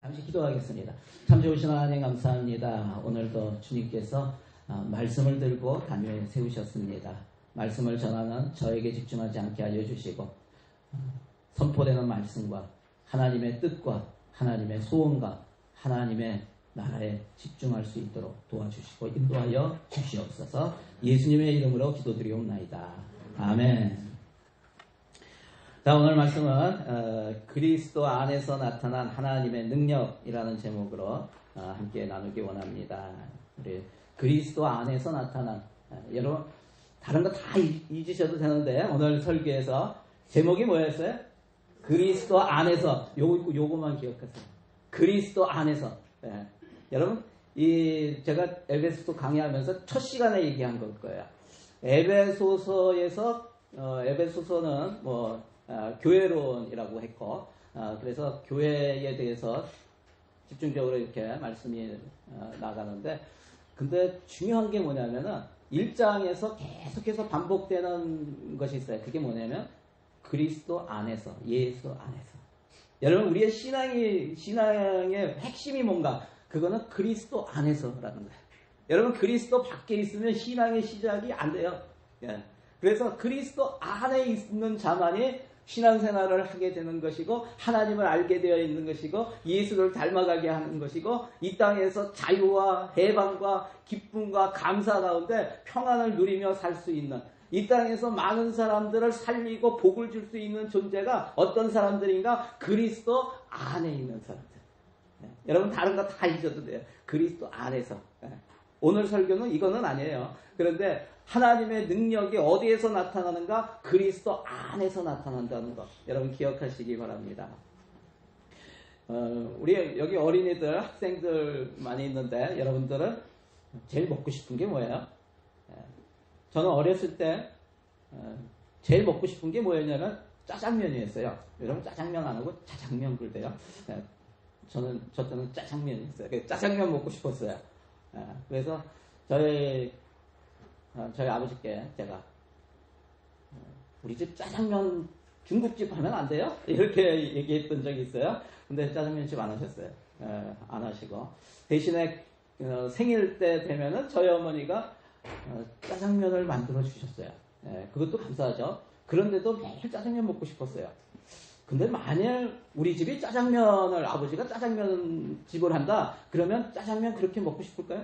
잠시 기도하겠습니다. 참 좋으신 하나님 감사합니다. 오늘도 주님께서 말씀을 들고 담요에 세우셨습니다. 말씀을 전하는 저에게 집중하지 않게 알려주시고 선포되는 말씀과 하나님의 뜻과 하나님의 소원과 하나님의 나라에 집중할 수 있도록 도와주시고 인도하여 주시옵소서. 예수님의 이름으로 기도드리옵나이다. 아멘. 자, 오늘 말씀은 그리스도 안에서 나타난 하나님의 능력이라는 제목으로 함께 나누기 원합니다. 우리 그리스도 안에서 나타난 여러분 다른 거 다 잊으셔도 되는데 오늘 설교에서 제목이 뭐였어요? 그리스도 안에서 요거만 기억하세요. 그리스도 안에서. 여러분 제가 에베소서 강의하면서 첫 시간에 얘기한 걸 거예요. 에베소서에서 에베소서는 교회론이라고 했고, 그래서 교회에 대해서 집중적으로 이렇게 말씀이 나가는데, 근데 중요한 게 뭐냐면은 1장에서 계속해서 반복되는 것이 있어요. 그게 뭐냐면 그리스도 안에서, 예수 안에서. 여러분 우리의 신앙의 핵심이 뭔가? 그거는 그리스도 안에서라는 거예요. 여러분 그리스도 밖에 있으면 신앙의 시작이 안 돼요. 그래서 그리스도 안에 있는 자만이 신앙생활을 하게 되는 것이고 하나님을 알게 되어 있는 것이고 예수를 닮아가게 하는 것이고 이 땅에서 자유와 해방과 기쁨과 감사 가운데 평안을 누리며 살 수 있는 이 땅에서 많은 사람들을 살리고 복을 줄 수 있는 존재가 어떤 사람들인가? 그리스도 안에 있는 사람들. 여러분 다른 거 다 잊어도 돼요. 그리스도 안에서. 오늘 설교는 이거는 아니에요. 그런데 하나님의 능력이 어디에서 나타나는가? 그리스도 안에서 나타난다는 것. 여러분 기억하시기 바랍니다. 우리 여기 어린이들, 학생들 많이 있는데 여러분들은 제일 먹고 싶은 게 뭐예요? 저는 어렸을 때 제일 먹고 싶은 게 뭐였냐면 짜장면이었어요. 여러분 짜장면 안 하고 짜장면 그러대요. 저 때는 짜장면이었어요. 짜장면 먹고 싶었어요. 그래서 저희 아버지께 제가 우리 집 짜장면 중국집 하면 안 돼요? 이렇게 얘기했던 적이 있어요. 근데 짜장면집 안 하셨어요. 안 하시고 대신에 생일 때 되면은 저희 어머니가 짜장면을 만들어 주셨어요. 그것도 감사하죠. 그런데도 매일 짜장면 먹고 싶었어요. 근데 만약 우리 집이 아버지가 짜장면 집을 한다 그러면 짜장면 그렇게 먹고 싶을까요?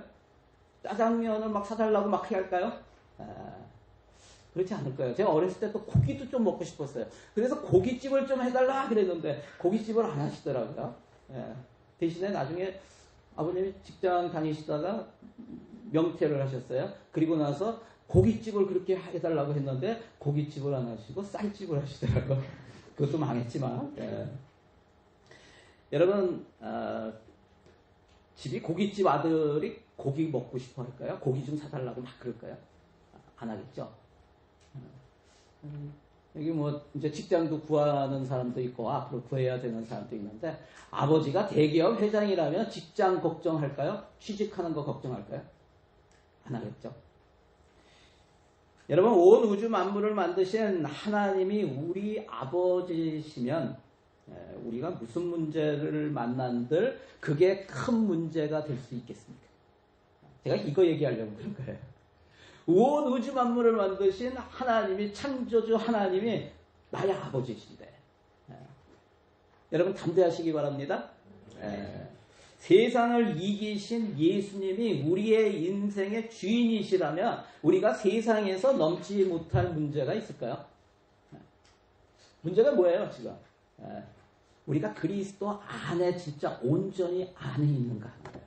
짜장면을 막 사달라고 막 할까요? 그렇지 않을 거예요. 제가 어렸을 때 또 고기도 좀 먹고 싶었어요. 그래서 고깃집을 좀 해달라 그랬는데 고깃집을 안 하시더라고요. 대신에 나중에 아버님이 직장 다니시다가 명퇴를 하셨어요. 그리고 나서 고깃집을 그렇게 해달라고 했는데 고깃집을 안 하시고 쌀집을 하시더라고요. 그것도 망했지만. 여러분 집이 고깃집 아들이 고기 먹고 싶어 할까요? 고기 좀 사달라고 막 그럴까요? 안 하겠죠. 여기 이제 직장도 구하는 사람도 있고 앞으로 구해야 되는 사람도 있는데 아버지가 대기업 회장이라면 직장 걱정할까요? 취직하는 거 걱정할까요? 안 하겠죠. 여러분 온 우주 만물을 만드신 하나님이 우리 아버지시면 우리가 무슨 문제를 만난들 그게 큰 문제가 될 수 있겠습니까? 제가 이거 얘기하려고 그런 거예요. 온 우주 만물을 만드신 하나님이 창조주 하나님이 나의 아버지신데 여러분 담대하시기 바랍니다. 세상을 이기신 예수님이 우리의 인생의 주인이시라면 우리가 세상에서 넘지 못할 문제가 있을까요? 문제가 뭐예요 지금? 우리가 그리스도 안에 진짜 온전히 안에 있는가 하는 거예요.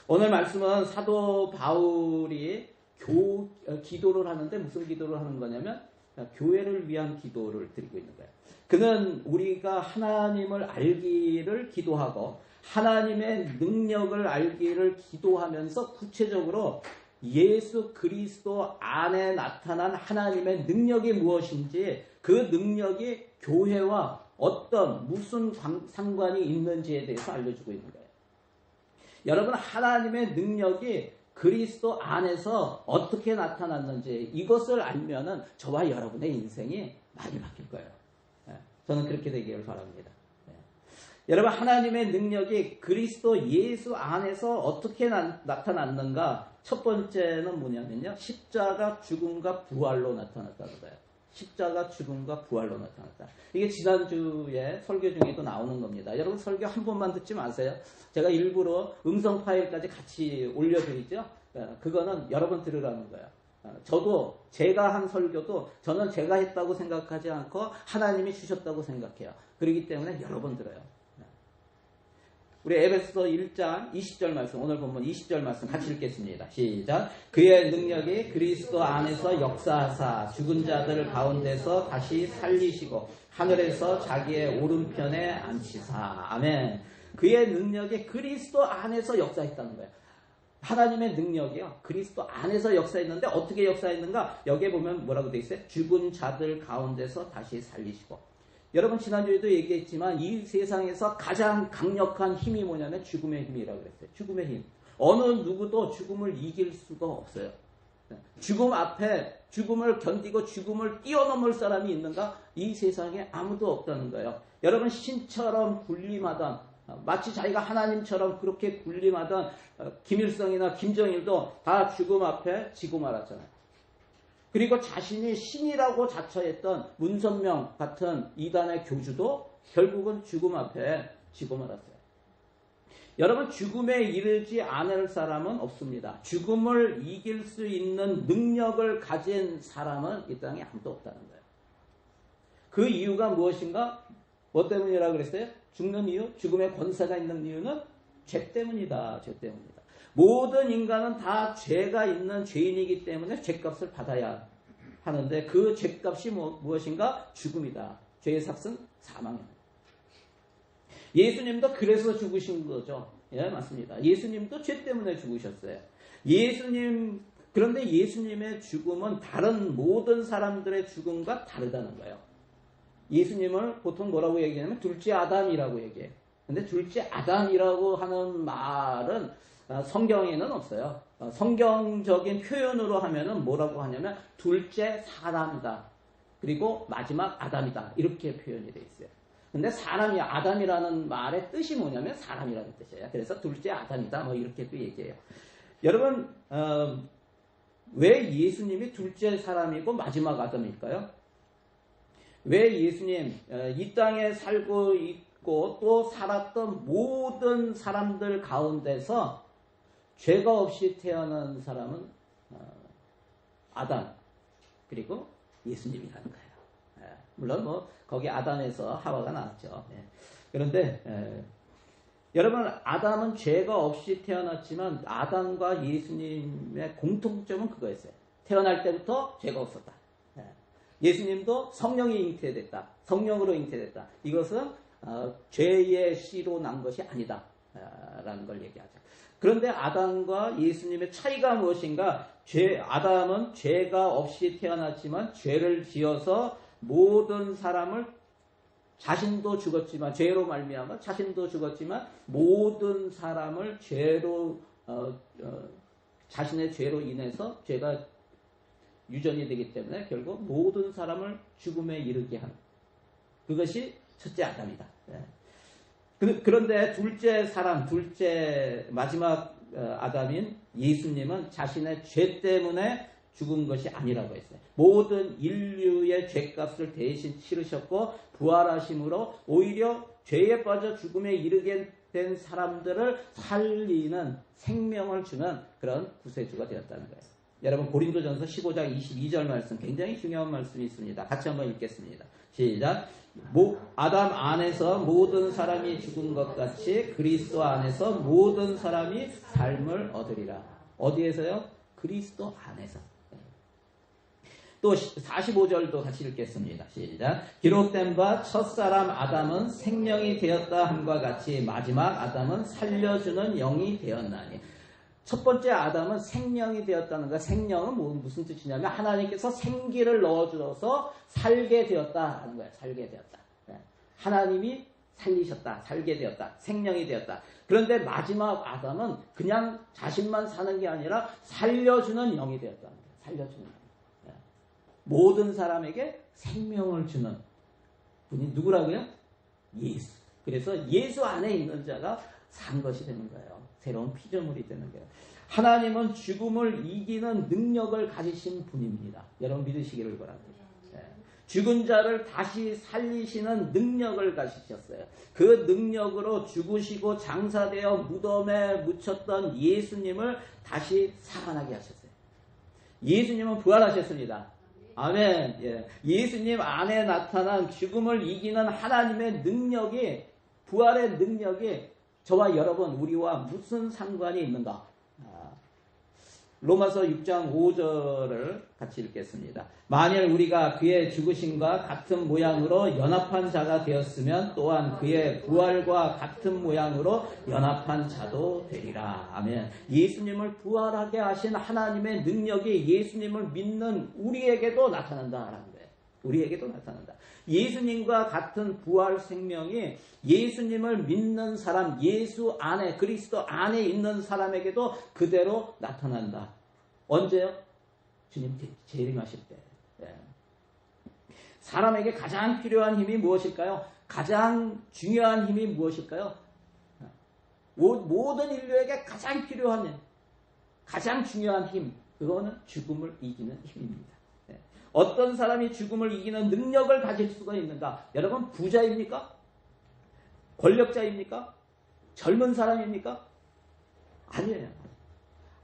오늘 말씀은 사도 바울이 기도를 하는데 무슨 기도를 하는 거냐면 교회를 위한 기도를 드리고 있는 거예요. 그는 우리가 하나님을 알기를 기도하고 하나님의 능력을 알기를 기도하면서 구체적으로 예수 그리스도 안에 나타난 하나님의 능력이 무엇인지 그 능력이 교회와 무슨 상관이 있는지에 대해서 알려주고 있는 거예요. 여러분 하나님의 능력이 그리스도 안에서 어떻게 나타났는지 이것을 알면은 저와 여러분의 인생이 많이 바뀔 거예요. 저는 그렇게 되기를 바랍니다. 여러분, 하나님의 능력이 그리스도 예수 안에서 어떻게 나타났는가? 첫 번째는 뭐냐면요, 십자가 죽음과 부활로 나타났다는 거예요. 십자가 죽음과 부활로 나타났다. 이게 지난주에 설교 중에도 나오는 겁니다. 여러분, 설교 한 번만 듣지 마세요. 제가 일부러 음성 파일까지 같이 올려드리죠. 그거는 여러 번 들으라는 거예요. 저도 제가 한 설교도 저는 제가 했다고 생각하지 않고 하나님이 주셨다고 생각해요. 그렇기 때문에 여러 번 들어요. 우리 에베소서 1장 20절 말씀, 오늘 본문 20절 말씀 같이 읽겠습니다. 시작. 그의 능력이 그리스도 안에서 역사하사 죽은 자들 가운데서 다시 살리시고 하늘에서 자기의 오른편에 앉히사. 아멘. 그의 능력이 그리스도 안에서 역사했다는 거예요. 하나님의 능력이요, 그리스도 안에서 역사했는데 어떻게 역사했는가? 여기에 보면 뭐라고 되어 있어요? 죽은 자들 가운데서 다시 살리시고. 여러분, 지난주에도 얘기했지만 이 세상에서 가장 강력한 힘이 뭐냐면 죽음의 힘이라고 그랬어요. 죽음의 힘. 어느 누구도 죽음을 이길 수가 없어요. 죽음 앞에 죽음을 견디고 죽음을 뛰어넘을 사람이 있는가? 이 세상에 아무도 없다는 거예요. 여러분, 신처럼 군림하던, 마치 자기가 하나님처럼 그렇게 군림하던 김일성이나 김정일도 다 죽음 앞에 지고 말았잖아요. 그리고 자신이 신이라고 자처했던 문선명 같은 이단의 교주도 결국은 죽음 앞에 지고 말았어요. 여러분, 죽음에 이르지 않을 사람은 없습니다. 죽음을 이길 수 있는 능력을 가진 사람은 이 땅에 아무도 없다는 거예요. 그 이유가 무엇인가? 뭐 때문이라고 그랬어요? 죽는 이유? 죽음의 권세가 있는 이유는 죄 때문이다. 죄 때문이다. 모든 인간은 다 죄가 있는 죄인이기 때문에 죄값을 받아야 하는데 그 죄값이 무엇인가? 죽음이다. 죄의 삭은 사망입니다. 예수님도 그래서 죽으신 거죠. 예, 맞습니다. 예수님도 죄 때문에 죽으셨어요. 그런데 예수님의 죽음은 다른 모든 사람들의 죽음과 다르다는 거예요. 예수님을 보통 뭐라고 얘기하냐면 둘째 아담이라고 얘기해요. 근데 둘째 아담이라고 하는 말은 성경에는 없어요. 성경적인 표현으로 하면은 뭐라고 하냐면 둘째 사람이다. 그리고 마지막 아담이다. 이렇게 표현이 되어 있어요. 근데 사람이 아담이라는 말의 뜻이 뭐냐면 사람이라는 뜻이에요. 그래서 둘째 아담이다. 뭐 이렇게 또 얘기해요. 여러분, 왜 예수님이 둘째 사람이고 마지막 아담일까요? 왜 예수님 이 땅에 살고 있고 또 살았던 모든 사람들 가운데서 죄가 없이 태어난 사람은 아담 그리고 예수님이라는 거예요. 물론 뭐 거기 아담에서 하와가 나왔죠. 그런데 여러분, 아담은 죄가 없이 태어났지만 아담과 예수님의 공통점은 그거였어요. 태어날 때부터 죄가 없었다. 예수님도 성령이 잉태됐다. 성령으로 잉태됐다. 이것은 죄의 씨로 난 것이 아니다. 라는 걸 얘기하죠. 그런데 아담과 예수님의 차이가 무엇인가? 아담은 죄가 없이 태어났지만 죄를 지어서 모든 사람을 자신도 죽었지만 죄로 말미암아 자신도 죽었지만 모든 사람을 죄로 자신의 죄로 인해서 죄가 유전이 되기 때문에 결국 모든 사람을 죽음에 이르게 하는 그것이 첫째 아담이다. 그런데 둘째 사람, 마지막 아담인 예수님은 자신의 죄 때문에 죽은 것이 아니라고 했어요. 모든 인류의 죄값을 대신 치르셨고 부활하심으로 오히려 죄에 빠져 죽음에 이르게 된 사람들을 살리는 생명을 주는 그런 구세주가 되었다는 거예요. 여러분, 고린도전서 15장 22절 말씀, 굉장히 중요한 말씀이 있습니다. 같이 한번 읽겠습니다. 시작. 아담 안에서 모든 사람이 죽은 것 같이 그리스도 안에서 모든 사람이 삶을 얻으리라. 어디에서요? 그리스도 안에서. 또 45절도 같이 읽겠습니다. 시작. 기록된 바 첫사람 아담은 생명이 되었다 함과 같이 마지막 아담은 살려주는 영이 되었나니. 첫 번째 아담은 생명이 되었다는 거. 생명은 무슨 뜻이냐면 하나님께서 생기를 넣어주어서 살게 되었다는 거예요. 살게 되었다. 하나님이 살리셨다. 살게 되었다. 생명이 되었다. 그런데 마지막 아담은 그냥 자신만 사는 게 아니라 살려주는 영이 되었다는 거예요. 살려주는 영. 모든 사람에게 생명을 주는 분이 누구라고요? 예수. 그래서 예수 안에 있는 자가 산 것이 되는 거예요. 새로운 피조물이 되는 거예요. 하나님은 죽음을 이기는 능력을 가지신 분입니다. 여러분 믿으시기를 바랍니다. 죽은 자를 다시 살리시는 능력을 가지셨어요. 그 능력으로 죽으시고 장사되어 무덤에 묻혔던 예수님을 다시 살아나게 하셨어요. 예수님은 부활하셨습니다. 아멘. 예. 예수님 안에 나타난 죽음을 이기는 하나님의 능력이, 부활의 능력이 저와 여러분, 우리와 무슨 상관이 있는가? 로마서 6장 5절을 같이 읽겠습니다. 만일 우리가 그의 죽으심과 같은 모양으로 연합한 자가 되었으면 또한 그의 부활과 같은 모양으로 연합한 자도 되리라. 아멘. 예수님을 부활하게 하신 하나님의 능력이 예수님을 믿는 우리에게도 나타난다라는 거예요. 우리에게도 나타난다. 예수님과 같은 부활 생명이 예수님을 믿는 사람, 예수 안에, 그리스도 안에 있는 사람에게도 그대로 나타난다. 언제요? 주님 재림하실 때. 네. 사람에게 가장 필요한 힘이 무엇일까요? 가장 중요한 힘이 무엇일까요? 모든 인류에게 가장 필요한 힘, 가장 중요한 힘, 그거는 죽음을 이기는 힘입니다. 어떤 사람이 죽음을 이기는 능력을 가질 수가 있는가? 여러분, 부자입니까? 권력자입니까? 젊은 사람입니까? 아니에요.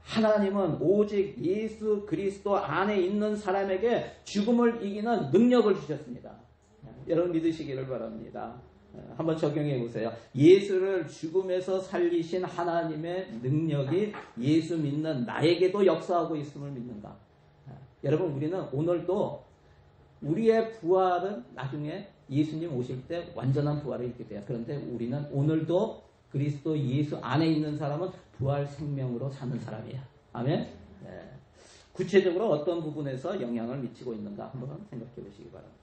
하나님은 오직 예수 그리스도 안에 있는 사람에게 죽음을 이기는 능력을 주셨습니다. 여러분 믿으시기를 바랍니다. 한번 적용해 보세요. 예수를 죽음에서 살리신 하나님의 능력이 예수 믿는 나에게도 역사하고 있음을 믿는가? 여러분, 우리는 오늘도 우리의 부활은 나중에 예수님 오실 때 완전한 부활을 입게 돼요. 그런데 우리는 오늘도 그리스도 예수 안에 있는 사람은 부활 생명으로 사는 사람이에요. 아멘? 네. 구체적으로 어떤 부분에서 영향을 미치고 있는가 한번 생각해 보시기 바랍니다.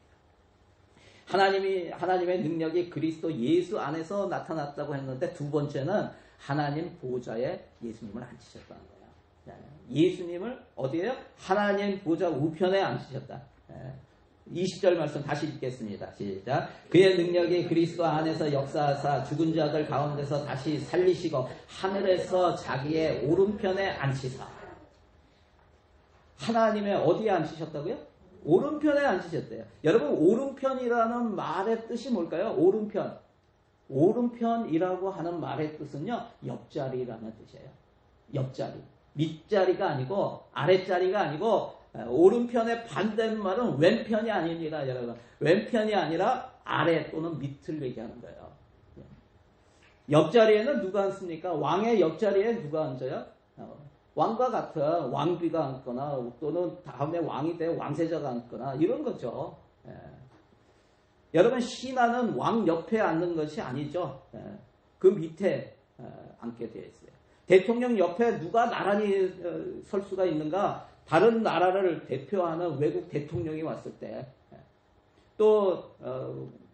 하나님의 능력이 그리스도 예수 안에서 나타났다고 했는데, 두 번째는 하나님 보좌에 예수님을 앉히셨다는 거예요. 예수님을 어디에요? 하나님 보좌 우편에 앉히셨다. 20절 말씀 다시 읽겠습니다. 시작. 그의 능력이 그리스도 안에서 역사하사 죽은 자들 가운데서 다시 살리시고 하늘에서 자기의 오른편에 앉히사. 하나님의 어디에 앉히셨다고요? 오른편에 앉히셨대요. 여러분, 오른편이라는 말의 뜻이 뭘까요? 오른편. 오른편이라고 하는 말의 뜻은요, 옆자리라는 뜻이에요. 옆자리. 밑자리가 아니고 아랫자리가 아니고, 오른편의 반대말은 왼편이 아닙니다, 여러분. 왼편이 아니라 아래 또는 밑을 얘기하는 거예요. 옆자리에는 누가 앉습니까? 왕의 옆자리에 누가 앉아요? 왕과 같은 왕비가 앉거나 또는 다음에 왕이 돼 왕세자가 앉거나 이런 거죠. 여러분, 신하는 왕 옆에 앉는 것이 아니죠. 그 밑에 앉게 되어 있어요. 대통령 옆에 누가 나란히 설 수가 있는가? 다른 나라를 대표하는 외국 대통령이 왔을 때, 또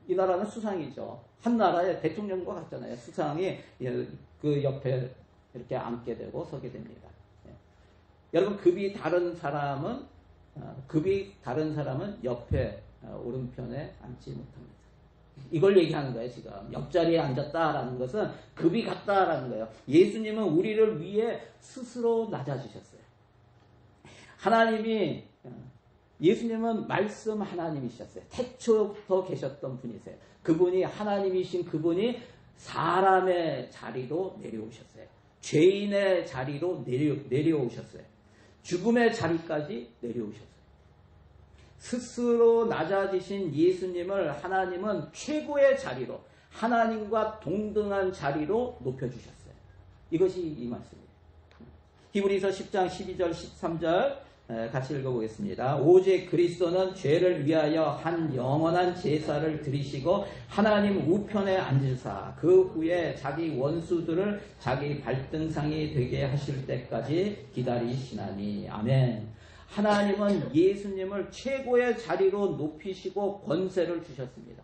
이 나라는 수상이죠. 한 나라의 대통령과 같잖아요. 수상이 그 옆에 이렇게 앉게 되고 서게 됩니다. 여러분, 급이 다른 사람은 옆에 오른편에 앉지 못합니다. 이걸 얘기하는 거예요, 지금. 옆자리에 앉았다라는 것은 급이 같다라는 거예요. 예수님은 우리를 위해 스스로 낮아지셨어요. 예수님은 말씀 하나님이셨어요. 태초부터 계셨던 분이세요. 그분이 하나님이신 그분이 사람의 자리로 내려오셨어요. 죄인의 자리로 내려오셨어요. 죽음의 자리까지 내려오셨어요. 스스로 낮아지신 예수님을 하나님은 최고의 자리로, 하나님과 동등한 자리로 높여주셨어요. 이것이 이 말씀입니다. 히브리서 10장 12절 13절 같이 읽어보겠습니다. 오직 그리스도는 죄를 위하여 한 영원한 제사를 드리시고 하나님 우편에 앉으사 그 후에 자기 원수들을 자기 발등상이 되게 하실 때까지 기다리시나니. 아멘. 하나님은 예수님을 최고의 자리로 높이시고 권세를 주셨습니다.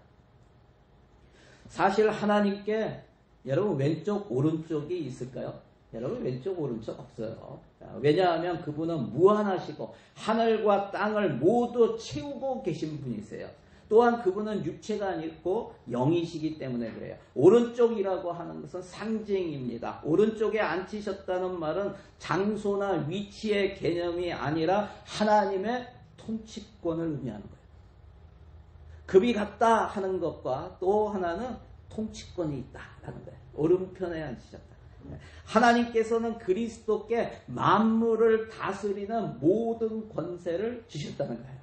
사실 하나님께 여러분 왼쪽 오른쪽이 있을까요? 여러분 왼쪽 오른쪽 없어요. 왜냐하면 그분은 무한하시고 하늘과 땅을 모두 채우고 계신 분이세요. 또한 그분은 육체가 아니고 영이시기 때문에 그래요. 오른쪽이라고 하는 것은 상징입니다. 오른쪽에 앉히셨다는 말은 장소나 위치의 개념이 아니라 하나님의 통치권을 의미하는 거예요. 급이 같다 하는 것과 또 하나는 통치권이 있다라는 거예요. 오른편에 앉으셨다. 하나님께서는 그리스도께 만물을 다스리는 모든 권세를 주셨다는 거예요.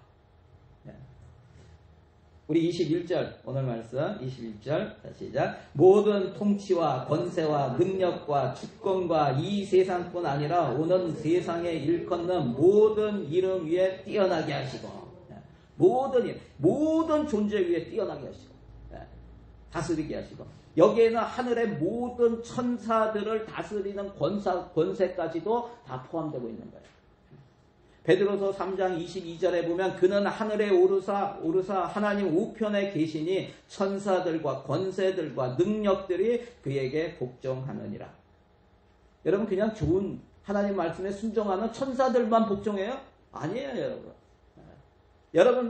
우리 21절 오늘 말씀 21절 시작. 모든 통치와 권세와 능력과 주권과 이 세상뿐 아니라 오는 세상에 일컫는 모든 이름 위에 뛰어나게 하시고 모든 존재 위에 뛰어나게 하시고 다스리게 하시고 여기에는 하늘의 모든 천사들을 다스리는 권세까지도 다 포함되고 있는 거예요. 베드로서 3장 22절에 보면 그는 하늘에 오르사 하나님 우편에 계시니 천사들과 권세들과 능력들이 그에게 복종하느니라. 여러분 그냥 좋은 하나님 말씀에 순종하는 천사들만 복종해요? 아니에요, 여러분. 여러분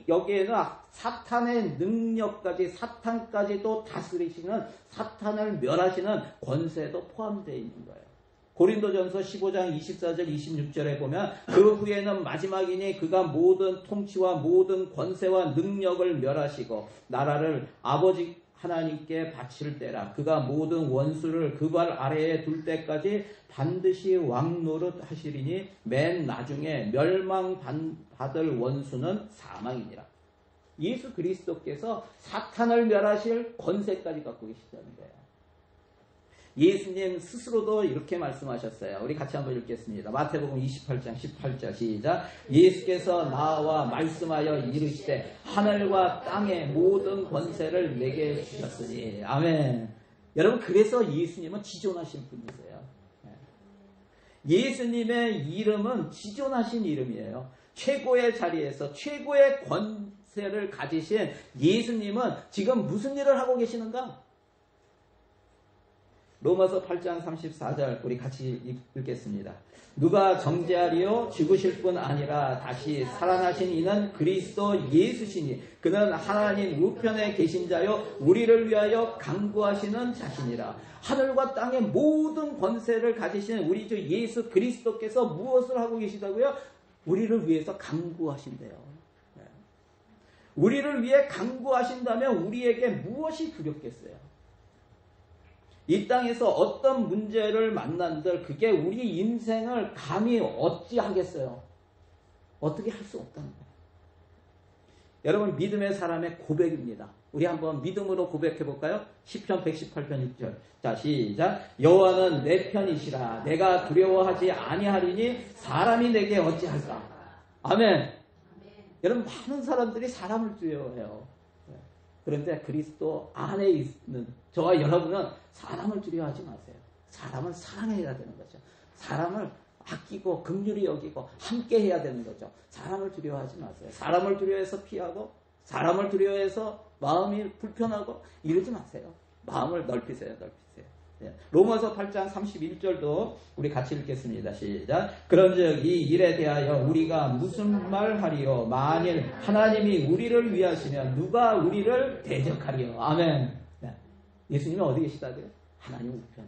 여기에는 사탄의 능력까지 사탄까지도 다스리시는 사탄을 멸하시는 권세도 포함되어 있는 거예요. 고린도전서 15장 24절 26절에 보면 그 후에는 마지막이니 그가 모든 통치와 모든 권세와 능력을 멸하시고 나라를 아버지 하나님께 바칠 때라. 그가 모든 원수를 그 발 아래에 둘 때까지 반드시 왕노릇 하시리니 맨 나중에 멸망받을 원수는 사망이니라. 예수 그리스도께서 사탄을 멸하실 권세까지 갖고 계시다는 거예요. 예수님 스스로도 이렇게 말씀하셨어요. 우리 같이 한번 읽겠습니다. 마태복음 28장 18절 시작. 예수께서 나와 말씀하여 이르시되 하늘과 땅의 모든 권세를 내게 주셨으니. 아멘. 여러분 그래서 예수님은 지존하신 분이세요. 예수님의 이름은 지존하신 이름이에요. 최고의 자리에서 최고의 권세를 가지신 예수님은 지금 무슨 일을 하고 계시는가? 로마서 8장 34절 우리 같이 읽겠습니다. 누가 정죄하리요? 죽으실 뿐 아니라 다시 살아나신 이는 그리스도 예수시니 그는 하나님 우편에 계신 자요 우리를 위하여 강구하시는 자시니라. 하늘과 땅의 모든 권세를 가지신 우리 주 예수 그리스도께서 무엇을 하고 계시다고요? 우리를 위해서 강구하신대요. 우리를 위해 강구하신다면 우리에게 무엇이 두렵겠어요? 이 땅에서 어떤 문제를 만난들 그게 우리 인생을 감히 어찌하겠어요? 어떻게 할 수 없다는 거예요. 여러분 믿음의 사람의 고백입니다. 우리 한번 믿음으로 고백해 볼까요? 시편 118편 6절. 자 시작. 여호와는 내 편이시라. 내가 두려워하지 아니하리니 사람이 내게 어찌할까? 아멘. 여러분 많은 사람들이 사람을 두려워해요. 그런데 그리스도 안에 있는 저와 여러분은 사람을 두려워하지 마세요. 사람은 사랑해야 되는 거죠. 사람을 아끼고 긍휼히 여기고 함께 해야 되는 거죠. 사람을 두려워하지 마세요. 사람을 두려워해서 피하고 사람을 두려워해서 마음이 불편하고 이러지 마세요. 마음을 넓히세요. 로마서 8장 31절도 우리 같이 읽겠습니다. 시작. 그런즉 이 일에 대하여 우리가 무슨 말 하리요? 만일 하나님이 우리를 위하시면 누가 우리를 대적하리요? 아멘. 예수님이 어디 계시다고요? 하나님 우편에.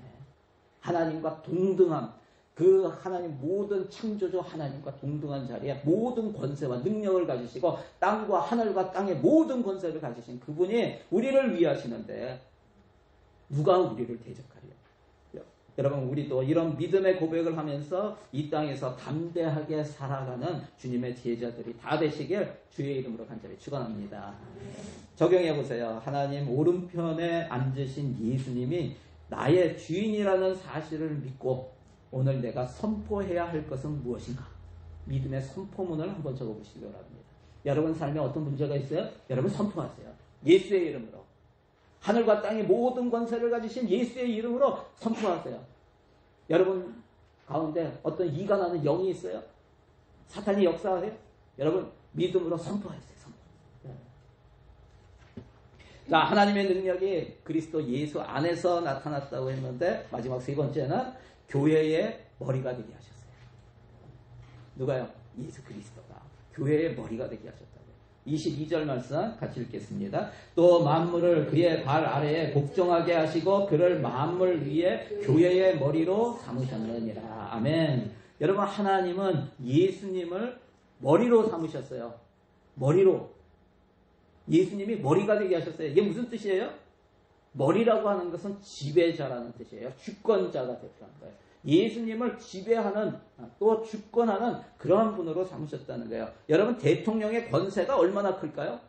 하나님과 동등한 그 하나님 모든 창조주 하나님과 동등한 자리에 모든 권세와 능력을 가지시고 땅과 하늘과 땅의 모든 권세를 가지신 그분이 우리를 위하시는데 누가 우리를 대적하리요? 여러분 우리도 이런 믿음의 고백을 하면서 이 땅에서 담대하게 살아가는 주님의 제자들이 다 되시길 주의 이름으로 간절히 축원합니다. 적용해 보세요. 하나님 오른편에 앉으신 예수님이 나의 주인이라는 사실을 믿고 오늘 내가 선포해야 할 것은 무엇인가? 믿음의 선포문을 한번 적어보시기 바랍니다. 여러분 삶에 어떤 문제가 있어요? 여러분 선포하세요. 예수의 이름으로. 하늘과 땅의 모든 권세를 가지신 예수의 이름으로 선포하세요. 여러분 가운데 어떤 이가 나는 영이 있어요? 사탄이 역사하세요? 여러분 믿음으로 선포하세요. 선포. 자, 하나님의 능력이 그리스도 예수 안에서 나타났다고 했는데 마지막 세 번째는 교회의 머리가 되게 하셨어요. 누가요? 예수 그리스도가 교회의 머리가 되게 하셨다고요. 22절 말씀 같이 읽겠습니다. 또 만물을 그의 발 아래에 복종하게 하시고 그를 만물 위에 교회의 머리로 삼으셨느니라. 아멘. 여러분, 하나님은 예수님을 머리로 삼으셨어요. 머리로. 예수님이 머리가 되게 하셨어요. 이게 무슨 뜻이에요? 머리라고 하는 것은 지배자라는 뜻이에요. 주권자가 됐다는 거예요. 예수님을 지배하는, 또 주권하는 그러한 분으로 삼으셨다는 거예요. 여러분, 대통령의 권세가 얼마나 클까요?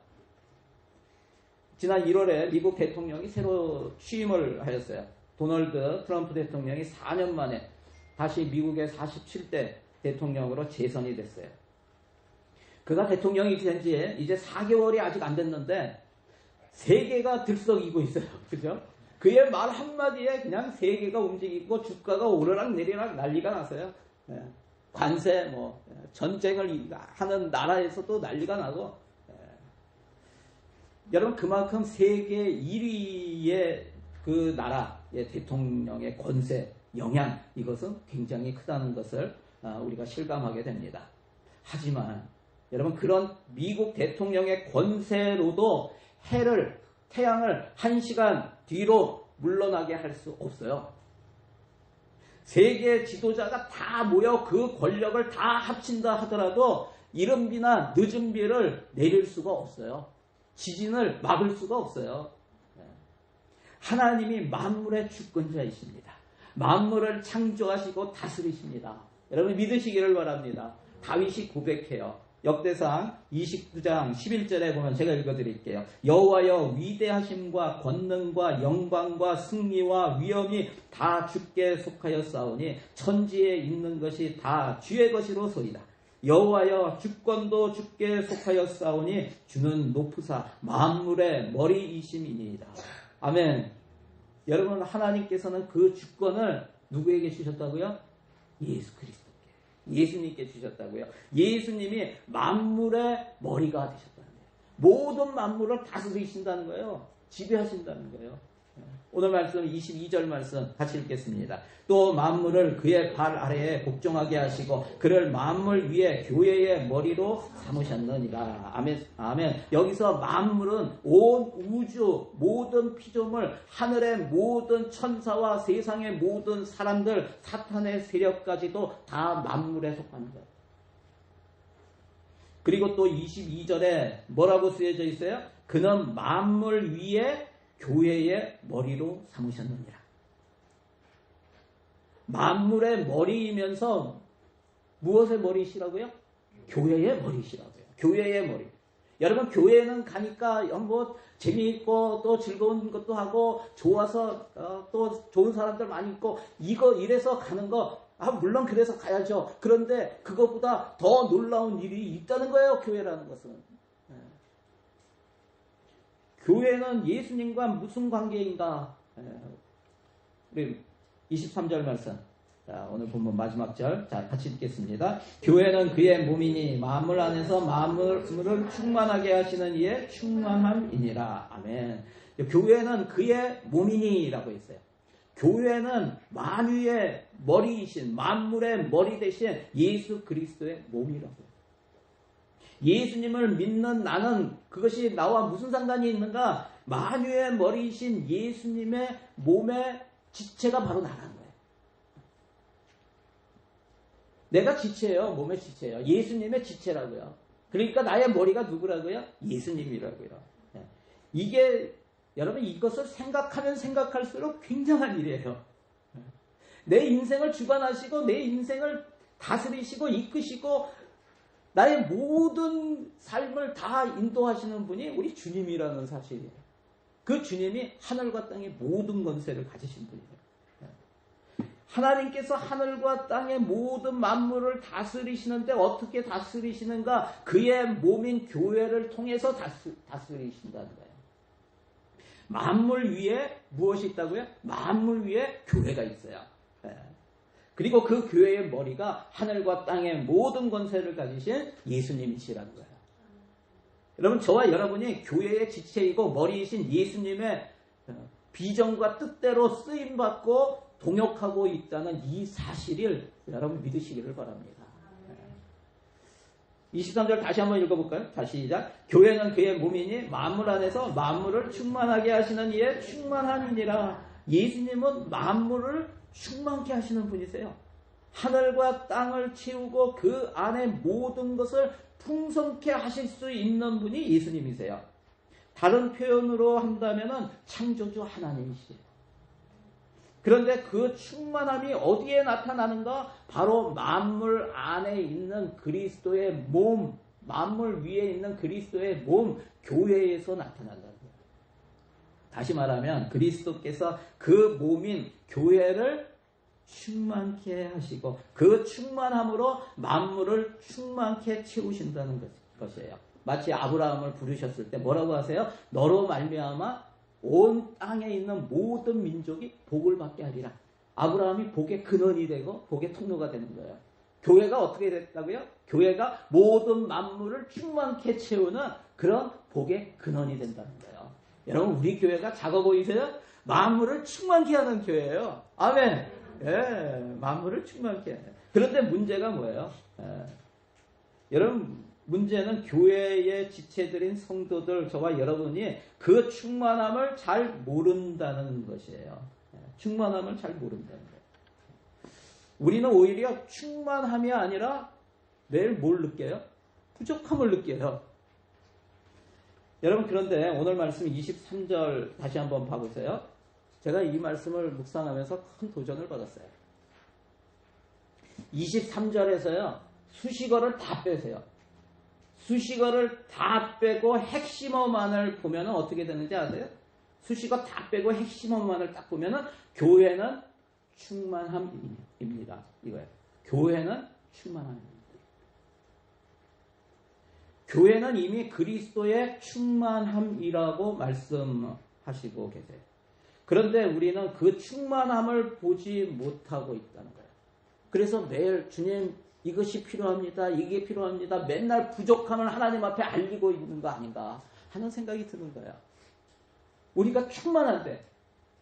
지난 1월에 미국 대통령이 새로 취임을 하였어요. 도널드 트럼프 대통령이 4년 만에 다시 미국의 47대 대통령으로 재선이 됐어요. 그가 대통령이 된 지 이제 4개월이 아직 안 됐는데 세계가 들썩이고 있어요. 그죠? 그의 말 한마디에 그냥 세계가 움직이고 주가가 오르락 내리락 난리가 났어요. 관세, 전쟁을 하는 나라에서도 난리가 나고, 여러분, 그만큼 세계 1위의 그 나라의 대통령의 권세, 영향, 이것은 굉장히 크다는 것을 우리가 실감하게 됩니다. 하지만 여러분, 그런 미국 대통령의 권세로도 태양을 1시간 뒤로 물러나게 할 수 없어요. 세계 지도자가 다 모여 그 권력을 다 합친다 하더라도 이른 비나 늦은 비를 내릴 수가 없어요. 지진을 막을 수가 없어요. 하나님이 만물의 주권자이십니다. 만물을 창조하시고 다스리십니다. 여러분, 믿으시기를 바랍니다. 다윗이 고백해요. 역대상 29장 11절에 보면 제가 읽어드릴게요. 여호와여, 위대하심과 권능과 영광과 승리와 위엄이 다 주께 속하였사오니 천지에 있는 것이 다 주의 것이로소이다. 여호와여, 주권도 주께 속하였사오니 주는 높으사 만물의 머리이심이니이다. 아멘. 여러분, 하나님께서는 그 주권을 누구에게 주셨다고요? 예수 그리스도. 예수님께 주셨다고요. 예수님이 만물의 머리가 되셨다는 거예요. 모든 만물을 다스리신다는 거예요. 지배하신다는 거예요. 오늘 말씀 22절 말씀 같이 읽겠습니다. 또 만물을 그의 발 아래에 복종하게 하시고 그를 만물 위에 교회의 머리로 삼으셨느니라. 아멘. 아멘. 여기서 만물은 온 우주 모든 피조물, 하늘의 모든 천사와 세상의 모든 사람들, 사탄의 세력까지도 다 만물에 속하는 거예요. 그리고 또 22절에 뭐라고 쓰여져 있어요? 그는 만물 위에 교회의 머리로 삼으셨느니라. 만물의 머리이면서 무엇의 머리시라고요? 교회의 머리시라고요. 교회의 머리. 여러분, 교회는 가니까 재미있고 또 즐거운 것도 하고 좋아서 또 좋은 사람들 많이 있고 이래서 가는 거 물론 그래서 가야죠. 그런데 그것보다 더 놀라운 일이 있다는 거예요. 교회라는 것은. 교회는 예수님과 무슨 관계인가? 우리 23절 말씀. 자, 오늘 본문 마지막 절. 자, 같이 읽겠습니다. 교회는 그의 몸이니 만물 안에서 만물을 충만하게 하시는 이의 충만함이니라. 아멘. 교회는 그의 몸이니라고 했어요. 교회는 만유의 머리이신, 만물의 머리 대신 예수 그리스도의 몸이라고요. 예수님을 믿는 나는 그것이 나와 무슨 상관이 있는가? 만유의 머리이신 예수님의 몸의 지체가 바로 나라는 거예요. 내가 지체예요. 몸의 지체예요. 예수님의 지체라고요. 그러니까 나의 머리가 누구라고요? 예수님이라고요. 이게 여러분, 이것을 생각하면 생각할수록 굉장한 일이에요. 내 인생을 주관하시고 내 인생을 다스리시고 이끄시고 나의 모든 삶을 다 인도하시는 분이 우리 주님이라는 사실이에요. 그 주님이 하늘과 땅의 모든 권세를 가지신 분이에요. 하나님께서 하늘과 땅의 모든 만물을 다스리시는데 어떻게 다스리시는가? 그의 몸인 교회를 통해서 다스리신다는 거예요. 만물 위에 무엇이 있다고요? 만물 위에 교회가 있어요. 그리고 그 교회의 머리가 하늘과 땅의 모든 권세를 가지신 예수님이시라는 거예요. 여러분, 저와 여러분이 교회의 지체이고 머리이신 예수님의 비전과 뜻대로 쓰임받고 동역하고 있다는 이 사실을 여러분 믿으시기를 바랍니다. 23절 다시 한번 읽어볼까요? 다시 시작. 교회는 그의 몸이니 만물 안에서 만물을 충만하게 하시는 이의 충만함이니라. 예수님은 만물을 충만케 하시는 분이세요. 하늘과 땅을 채우고 그 안에 모든 것을 풍성케 하실 수 있는 분이 예수님이세요. 다른 표현으로 한다면 창조주 하나님이시에요. 그런데 그 충만함이 어디에 나타나는가? 바로 만물 안에 있는 그리스도의 몸, 만물 위에 있는 그리스도의 몸, 교회에서 나타난다는 거예요. 다시 말하면 그리스도께서 그 몸인 교회를 충만케 하시고 그 충만함으로 만물을 충만케 채우신다는 것이에요. 마치 아브라함을 부르셨을 때 뭐라고 하세요? 너로 말미암아 온 땅에 있는 모든 민족이 복을 받게 하리라. 아브라함이 복의 근원이 되고 복의 통로가 되는 거예요. 교회가 어떻게 됐다고요? 교회가 모든 만물을 충만케 채우는 그런 복의 근원이 된다는 거예요. 여러분, 우리 교회가 작아 보이세요? 만물을 충만케 하는 교회예요. 아멘. 예, 만물을 충만케 해요. 그런데 문제가 뭐예요? 여러분, 문제는 교회의 지체들인 성도들, 저와 여러분이 그 충만함을 잘 모른다는 것이에요. 충만함을 잘 모른다는 거예요. 우리는 오히려 충만함이 아니라 매일 뭘 느껴요? 부족함을 느껴요. 여러분, 그런데 오늘 말씀 23절 다시 한번 봐보세요. 제가 이 말씀을 묵상하면서 큰 도전을 받았어요. 23절에서요. 수식어를 다 빼세요. 수식어를 다 빼고 핵심어만을 보면 어떻게 되는지 아세요? 수식어 다 빼고 핵심어만을 딱 보면 교회는 충만함입니다. 이거예요. 교회는 충만함입니다. 교회는 이미 그리스도의 충만함이라고 말씀하시고 계세요. 그런데 우리는 그 충만함을 보지 못하고 있다는 거예요. 그래서 매일 주님 이것이 필요합니다. 이게 필요합니다. 맨날 부족함을 하나님 앞에 알리고 있는 거 아닌가 하는 생각이 드는 거예요. 우리가 충만한데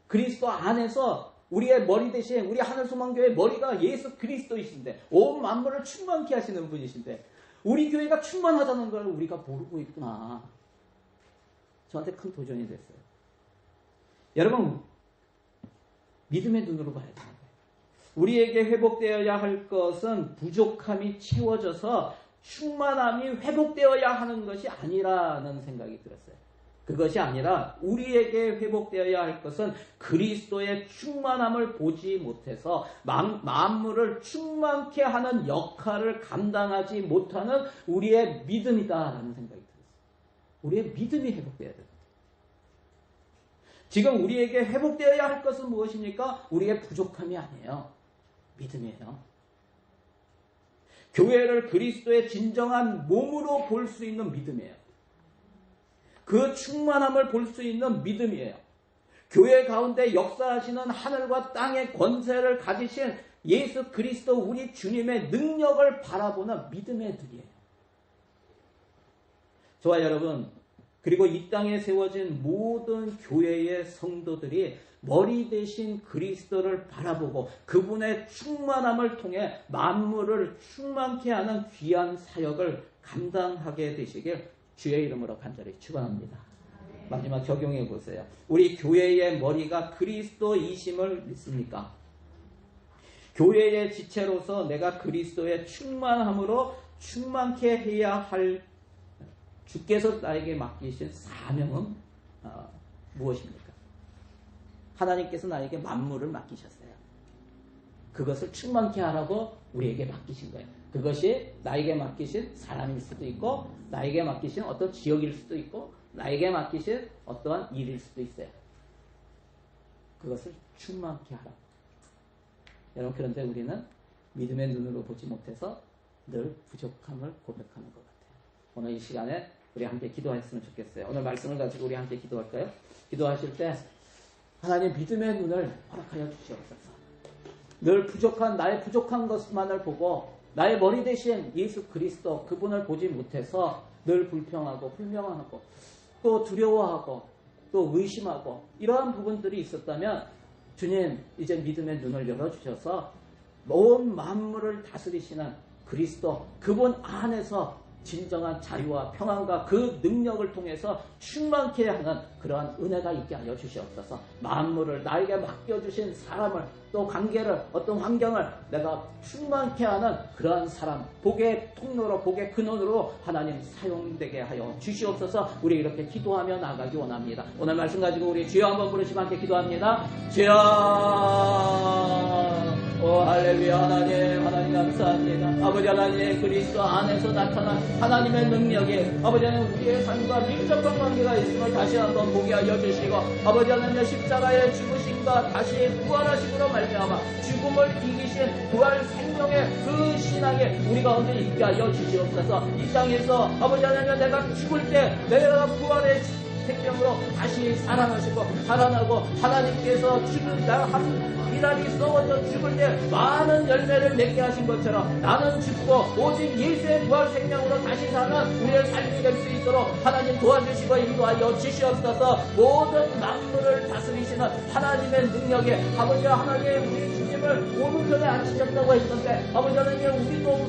그리스도 안에서 우리의 머리 대신 우리 하늘소망교회의 머리가 예수 그리스도이신데 온 만물을 충만케 하시는 분이신데 우리 교회가 충만하다는 걸 우리가 모르고 있구나. 저한테 큰 도전이 됐어요. 여러분, 믿음의 눈으로 봐야 돼요. 우리에게 회복되어야 할 것은 부족함이 채워져서 충만함이 회복되어야 하는 것이 아니라는 생각이 들었어요. 그것이 아니라 우리에게 회복되어야 할 것은 그리스도의 충만함을 보지 못해서 만물을 충만케 하는 역할을 감당하지 못하는 우리의 믿음이다라는 생각이 들었어요. 우리의 믿음이 회복되어야 돼요. 지금 우리에게 회복되어야 할 것은 무엇입니까? 우리의 부족함이 아니에요. 믿음이에요. 교회를 그리스도의 진정한 몸으로 볼 수 있는 믿음이에요. 그 충만함을 볼 수 있는 믿음이에요. 교회 가운데 역사하시는 하늘과 땅의 권세를 가지신 예수 그리스도 우리 주님의 능력을 바라보는 믿음의 눈이에요. 저와 여러분, 그리고 이 땅에 세워진 모든 교회의 성도들이 머리 대신 그리스도를 바라보고 그분의 충만함을 통해 만물을 충만케 하는 귀한 사역을 감당하게 되시길 주의 이름으로 간절히 축원합니다. 마지막 적용해 보세요. 우리 교회의 머리가 그리스도이심을 믿습니까? 교회의 지체로서 내가 그리스도의 충만함으로 충만케 해야 할 주께서 나에게 맡기신 사명은 무엇입니까? 하나님께서 나에게 만물을 맡기셨어요. 그것을 충만케 하라고 우리에게 맡기신 거예요. 그것이 나에게 맡기신 사람일 수도 있고 나에게 맡기신 어떤 지역일 수도 있고 나에게 맡기신 어떠한 일일 수도 있어요. 그것을 충만케 하라고. 여러분, 그런데 우리는 믿음의 눈으로 보지 못해서 늘 부족함을 고백하는 것 같아요. 오늘 이 시간에 우리 함께 기도했으면 좋겠어요. 오늘 말씀을 가지고 우리 함께 기도할까요? 기도하실 때 하나님 믿음의 눈을 허락하여 주시옵소서. 늘 부족한 나의 부족한 것만을 보고 나의 머리 대신 예수 그리스도 그분을 보지 못해서 늘 불평하고 불명하고 또 두려워하고 또 의심하고 이러한 부분들이 있었다면 주님 이제 믿음의 눈을 열어주셔서 온 만물을 다스리시는 그리스도 그분 안에서 진정한 자유와 평안과 그 능력을 통해서 충만케 하는 그러한 은혜가 있게 하여 주시옵소서. 만물을 나에게 맡겨주신 사람을 또 관계를 어떤 환경을 내가 충만케 하는 그러한 사람, 복의 통로로 복의 근원으로 하나님 사용되게 하여 주시옵소서. 우리 이렇게 기도하며 나가기 원합니다. 오늘 말씀 가지고 우리 주여 한번 부르시면 함께 기도합니다. 주여, 오 할렐루야. 하나님 감사합니다. 아버지 하나님, 그리스도 안에서 나타난 하나님의 능력이 아버지 하나님 우리의 삶과 밀접한 관계가 있음을 다시 한번 보게 하여 주시고, 아버지 하나님 십자가의 죽으심과 다시 부활하심으로 말미암아 죽음을 이기신 부활 생명의 그 신앙에 우리 가운데 있게 하여 주시옵소서. 이 땅에서 아버지 하나님 내가 죽을 때 내가 부활의 생명으로 다시 살아나시고 살아나고 하나님께서 죽은 날 미랄이 썩어져 죽을 때 많은 열매를 맺게 하신 것처럼 나는 죽고 오직 예수의 부활 생명으로 다시 사는 우리의 삶이 될 수 있도록 하나님 도와주시고 인도하여 주시옵소서. 모든 만물을 다스리시는 하나님의 능력에 아버지 하나님 우리 주님을 오른편에 앉히셨다고 했는데 아버지 하나님 우리도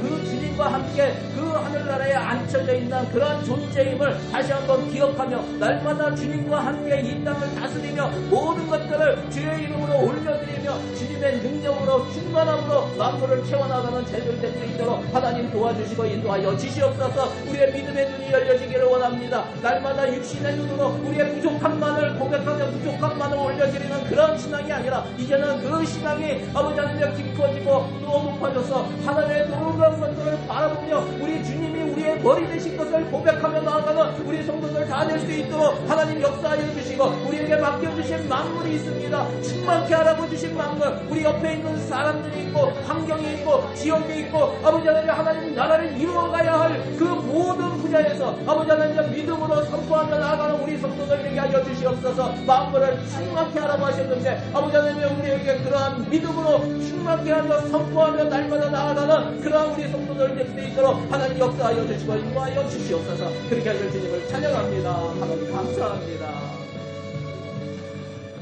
그 주님과 함께 그 하늘나라에 앉혀져 있는 그런 존재임을 다시 한번 기억하며 날마다 주님과 함께 이 땅을 다스리며 모든 것들을 주의 이름으로 올려드리며 주님의 능력으로 충만함으로 만물을 채워나가는 제들 될 수 있도록 하나님 도와주시고 인도하여 주시옵소서. 우리의 믿음의 눈이 열려지기를 원합니다. 날마다 육신의 눈으로 우리의 부족함만을 고백하며 부족함만을 올려드리는 그런 신앙이 아니라 이제는 그 신앙이 아버지 하나님 깊어지고 또 높아져서 하나님의 놀라운 것들을 바라보며 우리 주님이 우리의 머리 되신 것을 고백하며 나아가는 우리 성도들 다 될 수 있도록 하나님 역사하여 주시고 우리에게 맡겨주신 만물이 있습니다. 충만케 하라고 주신 만물, 우리 옆에 있는 사람들이 있고 환경이 있고 지역이 있고 아버지 하나님 나라를 이루어가야 할 그 모든 분야에서 아버지 하나님 믿음으로 선포하며 나아가는 우리 성도들에게 하여 주시옵소서. 만물을 충만케 하라고 하셨는데 아버지 하나님 우리에게 그러한 믿음으로 충만케 하며 선포하며 날마다 나아가는 그러한 우리 성도들 될 수 있도록 하나님 역사하여 주시고 인도하여 주시옵소서. 그렇게 하실 주님을 찬양합니다. 하나님 감사합니다.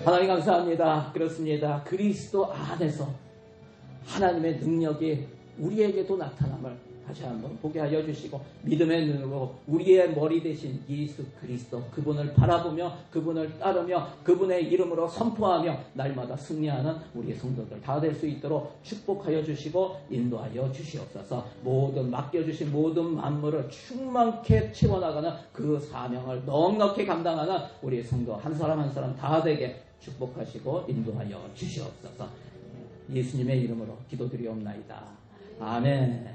하나님 감사합니다. 그렇습니다. 그리스도 안에서 하나님의 능력이 우리에게도 나타남을 다시 한번 보게 하여 주시고 믿음의 눈으로 우리의 머리 대신 예수 그리스도 그분을 바라보며 그분을 따르며 그분의 이름으로 선포하며 날마다 승리하는 우리 성도들 다 될 수 있도록 축복하여 주시고 인도하여 주시옵소서. 모든 맡겨주신 모든 만물을 충만케 채워나가는 그 사명을 넉넉히 감당하는 우리 성도 한 사람 한 사람 다 되게 축복하시고 인도하여 주시옵소서. 예수님의 이름으로 기도드리옵나이다. 아멘.